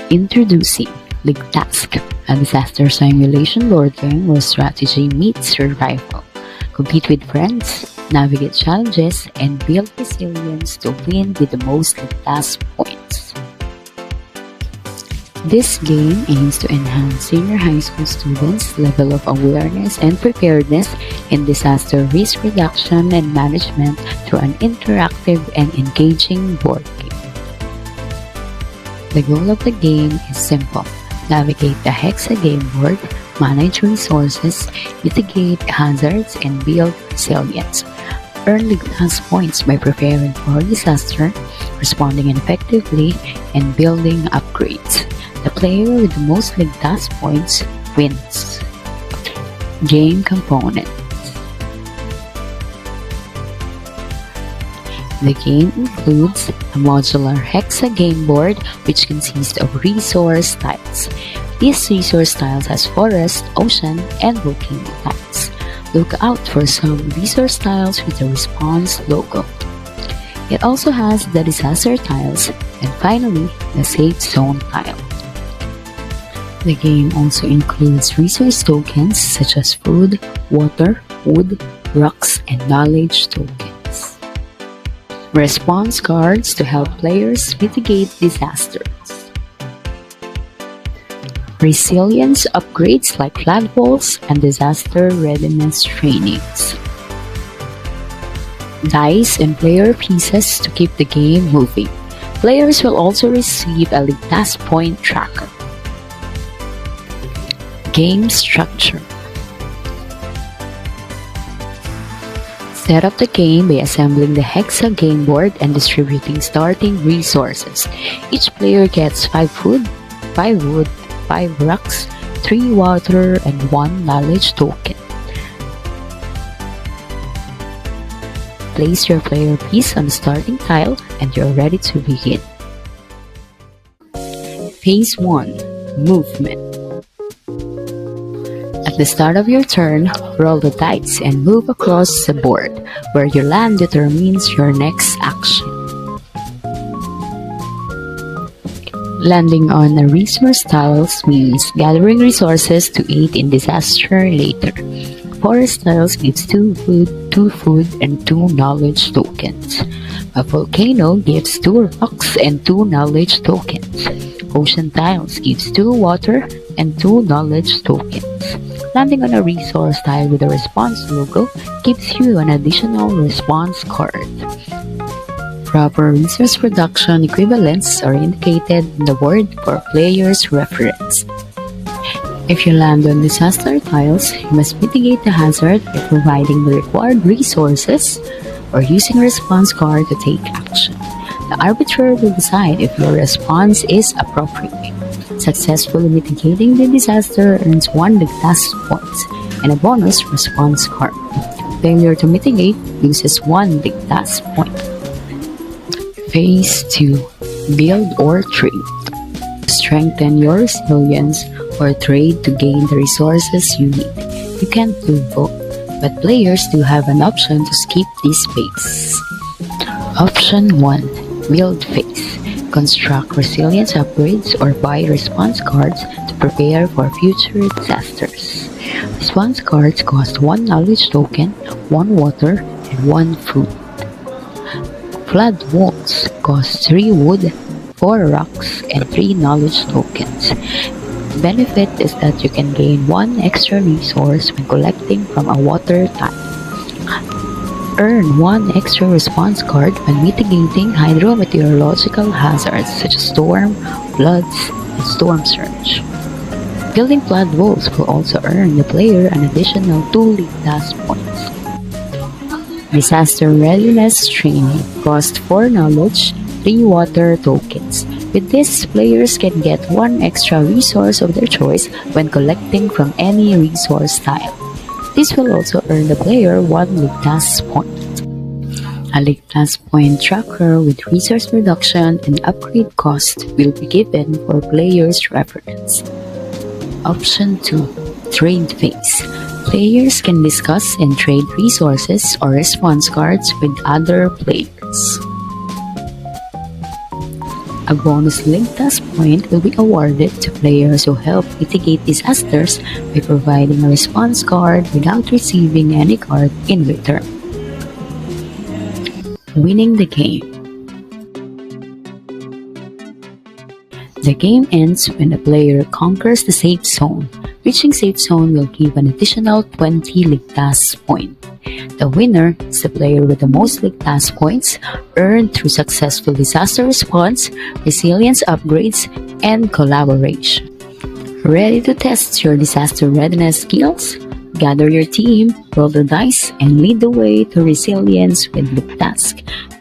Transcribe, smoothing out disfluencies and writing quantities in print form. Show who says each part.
Speaker 1: Introducing LIGTASK, a disaster simulation board game where strategy meets survival. Compete with friends, navigate challenges, and build resilience to win with the most LIGTASK points. This game aims to enhance senior high school students' level of awareness and preparedness in disaster risk reduction and management through an interactive and engaging board game. The goal of the game is simple: navigate the Hexa game board, manage resources, mitigate hazards, and build resilience. Earn LIGTASK points by preparing for disaster, responding effectively, and building upgrades. The player with the most LIGTASK points wins. Game components. The game includes a modular Hexa game board which consists of resource tiles. These resource tiles has forest, ocean, and volcano tiles. Look out for some resource tiles with the response logo. It also has the disaster tiles and finally the safe zone tile. The game also includes resource tokens such as food, water, wood, rocks, and knowledge tokens. Response cards to help players mitigate disasters. Resilience upgrades like flag walls and disaster readiness trainings. Dice and player pieces to keep the game moving. Players will also receive a LIGTASK point tracker. Game structure. Set up the game by assembling the Hexa game board and distributing starting resources. Each player gets 5 food, 5 wood, 5 rocks, 3 water, and 1 knowledge token. Place your player piece on the starting tile and you're ready to begin. Phase 1. Movement. At the start of your turn, roll the dice and move across the board. Where you land determines your next action. Landing on a resource tiles means gathering resources to aid in disaster later. Forest tiles gives 2 food, and 2 knowledge tokens. A volcano gives 2 rocks and 2 knowledge tokens. Ocean tiles gives 2 water and 2 knowledge tokens. Landing on a resource tile with a response logo gives you an additional response card. Proper resource production equivalents are indicated in the board for players' reference. If you land on disaster tiles, you must mitigate the hazard by providing the required resources or using a response card to take action. The arbitrator will decide if your response is appropriate. Successfully mitigating the disaster earns 1 LIGTASK points and a bonus response card. Failure to mitigate loses 1 LIGTASK point. Phase 2. Build or trade. Strengthen your resilience or trade to gain the resources you need. You can't do both, but players do have an option to skip this phase. Option 1. Build phase. Construct resilience upgrades or buy response cards to prepare for future disasters. Response cards cost 1 knowledge token, 1 water, and 1 food. Flood walls cost 3 wood, 4 rocks, and 3 knowledge tokens. The benefit is that you can gain 1 extra resource when collecting from a water tile. Earn 1 extra response card when mitigating hydrometeorological hazards such as storm, floods, and storm surge. Building flood walls will also earn the player an additional 2 LIGTASK points. Disaster readiness training costs 4 knowledge, 3 water tokens. With this, players can get 1 extra resource of their choice when collecting from any resource tile. This will also earn the player 1 LIGTASK point. A LIGTASK point tracker with resource reduction and upgrade cost will be given for players' reference. Option 2. Trade phase. Players can discuss and trade resources or response cards with other players. A bonus LIGTASK point will be awarded to players who help mitigate disasters by providing a response card without receiving any card in return. Winning the game. The game ends when the player conquers the safe zone. Reaching safe zone will give an additional 20 LIGTASK points. The winner is the player with the most LIGTASK points earned through successful disaster response, resilience upgrades, and collaboration. Ready to test your disaster readiness skills? Gather your team, roll the dice, and lead the way to resilience with LIGTASK.